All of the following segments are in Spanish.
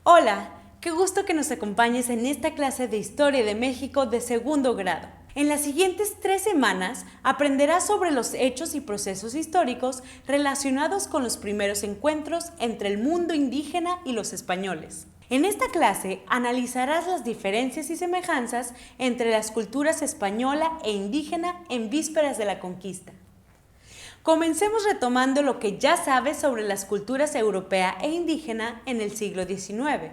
Hola, qué gusto que nos acompañes en esta clase de Historia de México de segundo grado. En las siguientes 3 semanas aprenderás sobre los hechos y procesos históricos relacionados con los primeros encuentros entre el mundo indígena y los españoles. En esta clase analizarás las diferencias y semejanzas entre las culturas española e indígena en vísperas de la conquista. Comencemos retomando lo que ya sabes sobre las culturas europea e indígena en el siglo XIX,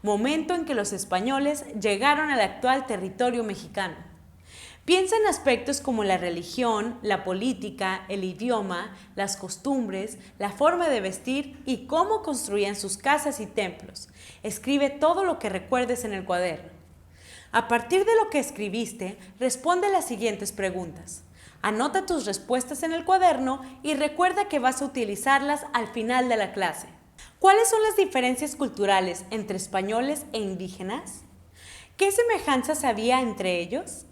momento en que los españoles llegaron al actual territorio mexicano. Piensa en aspectos como la religión, la política, el idioma, las costumbres, la forma de vestir y cómo construían sus casas y templos. Escribe todo lo que recuerdes en el cuaderno. A partir de lo que escribiste, responde las siguientes preguntas. Anota tus respuestas en el cuaderno y recuerda que vas a utilizarlas al final de la clase. ¿Cuáles son las diferencias culturales entre españoles e indígenas? ¿Qué semejanzas había entre ellos?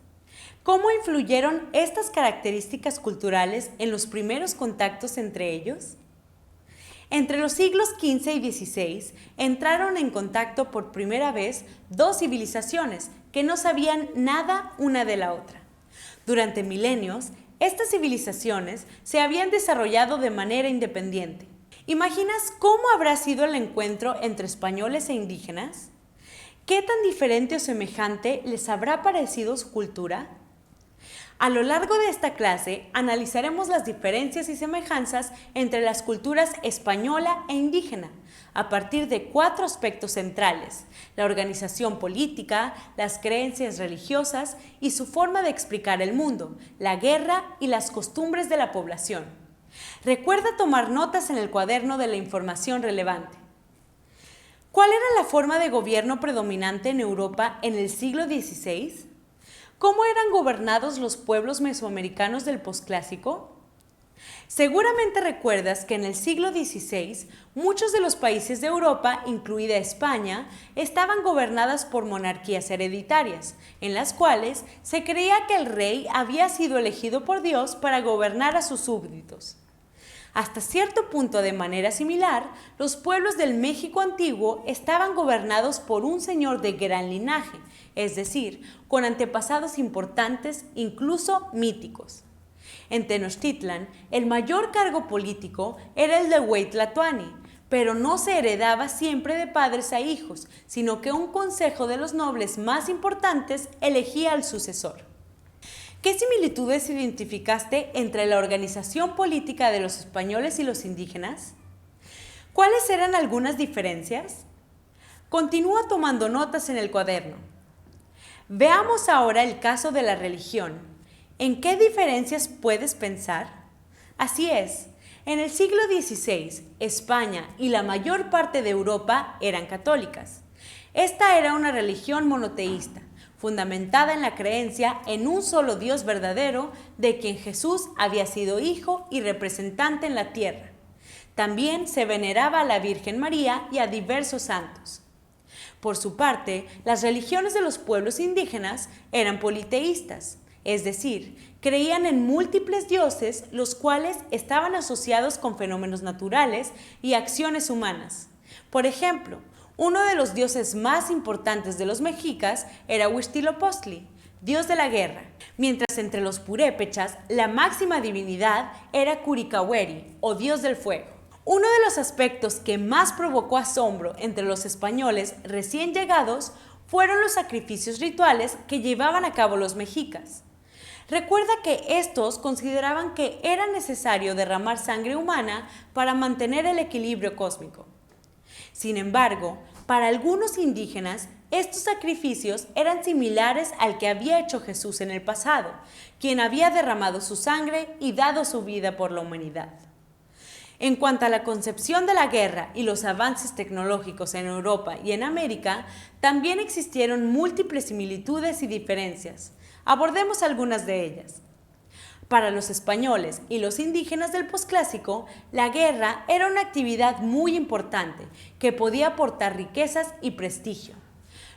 ¿Cómo influyeron estas características culturales en los primeros contactos entre ellos? Entre los siglos XV y XVI entraron en contacto por primera vez dos civilizaciones que no sabían nada una de la otra. Durante milenios, estas civilizaciones se habían desarrollado de manera independiente. ¿Imaginas cómo habrá sido el encuentro entre españoles e indígenas? ¿Qué tan diferente o semejante les habrá parecido su cultura? A lo largo de esta clase analizaremos las diferencias y semejanzas entre las culturas española e indígena, a partir de 4 aspectos centrales: la organización política, las creencias religiosas y su forma de explicar el mundo, la guerra y las costumbres de la población. Recuerda tomar notas en el cuaderno de la información relevante. ¿Cuál era la forma de gobierno predominante en Europa en el siglo XVI? ¿Cómo eran gobernados los pueblos mesoamericanos del posclásico? Seguramente recuerdas que en el siglo XVI muchos de los países de Europa, incluida España, estaban gobernadas por monarquías hereditarias, en las cuales se creía que el rey había sido elegido por Dios para gobernar a sus súbditos. Hasta cierto punto, de manera similar, los pueblos del México antiguo estaban gobernados por un señor de gran linaje, es decir, con antepasados importantes, incluso míticos. En Tenochtitlan, el mayor cargo político era el de Huey Tlatoani, pero no se heredaba siempre de padres a hijos, sino que un consejo de los nobles más importantes elegía al sucesor. ¿Qué similitudes identificaste entre la organización política de los españoles y los indígenas? ¿Cuáles eran algunas diferencias? Continúa tomando notas en el cuaderno. Veamos ahora el caso de la religión. ¿En qué diferencias puedes pensar? Así es, en el siglo XVI, España y la mayor parte de Europa eran católicas. Esta era una religión monoteísta, fundamentada en la creencia en un solo Dios verdadero, de quien Jesús había sido hijo y representante en la tierra. También se veneraba a la Virgen María y a diversos santos. Por su parte, las religiones de los pueblos indígenas eran politeístas, es decir, creían en múltiples dioses, los cuales estaban asociados con fenómenos naturales y acciones humanas. Por ejemplo, uno de los dioses más importantes de los mexicas era Huitzilopochtli, dios de la guerra, mientras entre los purépechas la máxima divinidad era Curicahueri, o dios del fuego. Uno de los aspectos que más provocó asombro entre los españoles recién llegados fueron los sacrificios rituales que llevaban a cabo los mexicas. Recuerda que estos consideraban que era necesario derramar sangre humana para mantener el equilibrio cósmico. Sin embargo, para algunos indígenas, estos sacrificios eran similares al que había hecho Jesús en el pasado, quien había derramado su sangre y dado su vida por la humanidad. En cuanto a la concepción de la guerra y los avances tecnológicos en Europa y en América, también existieron múltiples similitudes y diferencias. Abordemos algunas de ellas. Para los españoles y los indígenas del posclásico, la guerra era una actividad muy importante que podía aportar riquezas y prestigio.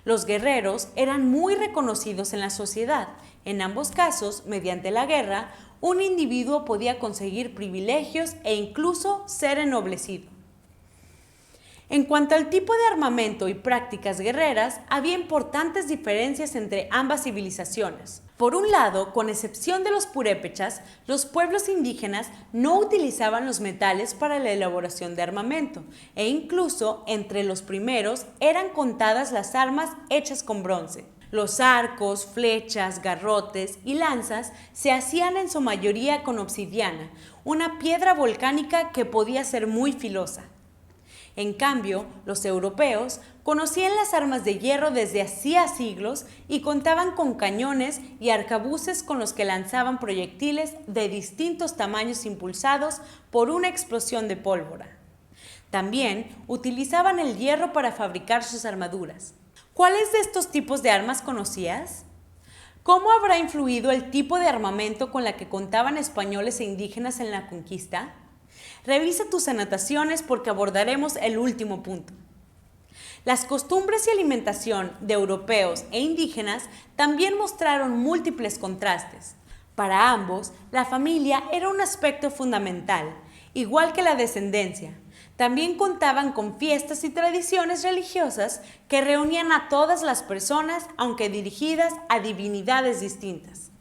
Los guerreros eran muy reconocidos en la sociedad. En ambos casos, mediante la guerra, un individuo podía conseguir privilegios e incluso ser ennoblecido. En cuanto al tipo de armamento y prácticas guerreras, había importantes diferencias entre ambas civilizaciones. Por un lado, con excepción de los purépechas, los pueblos indígenas no utilizaban los metales para la elaboración de armamento, e incluso entre los primeros eran contadas las armas hechas con bronce. Los arcos, flechas, garrotes y lanzas se hacían en su mayoría con obsidiana, una piedra volcánica que podía ser muy filosa. En cambio, los europeos conocían las armas de hierro desde hacía siglos y contaban con cañones y arcabuces con los que lanzaban proyectiles de distintos tamaños impulsados por una explosión de pólvora. También utilizaban el hierro para fabricar sus armaduras. ¿Cuáles de estos tipos de armas conocías? ¿Cómo habrá influido el tipo de armamento con la que contaban españoles e indígenas en la conquista? Revisa tus anotaciones porque abordaremos el último punto. Las costumbres y alimentación de europeos e indígenas también mostraron múltiples contrastes. Para ambos, la familia era un aspecto fundamental, igual que la descendencia. También contaban con fiestas y tradiciones religiosas que reunían a todas las personas, aunque dirigidas a divinidades distintas.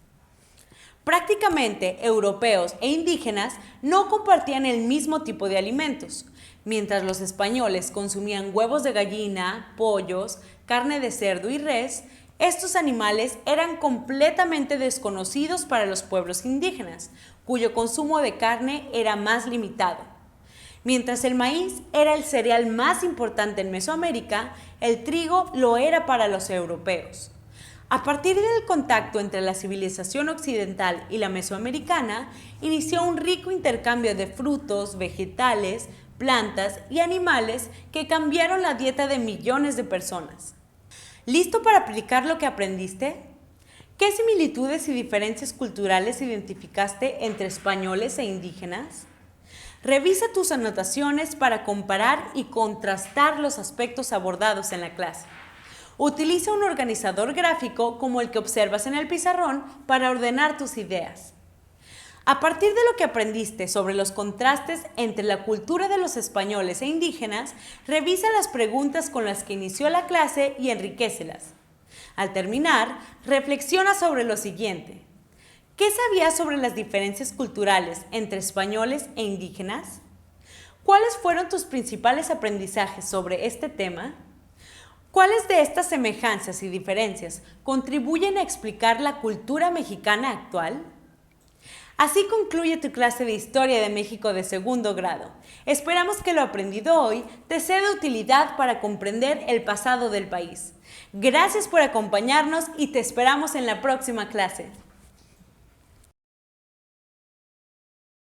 Prácticamente europeos e indígenas no compartían el mismo tipo de alimentos. Mientras los españoles consumían huevos de gallina, pollos, carne de cerdo y res, estos animales eran completamente desconocidos para los pueblos indígenas, cuyo consumo de carne era más limitado. Mientras el maíz era el cereal más importante en Mesoamérica, el trigo lo era para los europeos. A partir del contacto entre la civilización occidental y la mesoamericana, inició un rico intercambio de frutos, vegetales, plantas y animales que cambiaron la dieta de millones de personas. ¿Listo para aplicar lo que aprendiste? ¿Qué similitudes y diferencias culturales identificaste entre españoles e indígenas? Revisa tus anotaciones para comparar y contrastar los aspectos abordados en la clase. Utiliza un organizador gráfico como el que observas en el pizarrón para ordenar tus ideas. A partir de lo que aprendiste sobre los contrastes entre la cultura de los españoles e indígenas, revisa las preguntas con las que inició la clase y enriquécelas. Al terminar, reflexiona sobre lo siguiente. ¿Qué sabías sobre las diferencias culturales entre españoles e indígenas? ¿Cuáles fueron tus principales aprendizajes sobre este tema? ¿Cuáles de estas semejanzas y diferencias contribuyen a explicar la cultura mexicana actual? Así concluye tu clase de Historia de México de segundo grado. Esperamos que lo aprendido hoy te sea de utilidad para comprender el pasado del país. Gracias por acompañarnos y te esperamos en la próxima clase.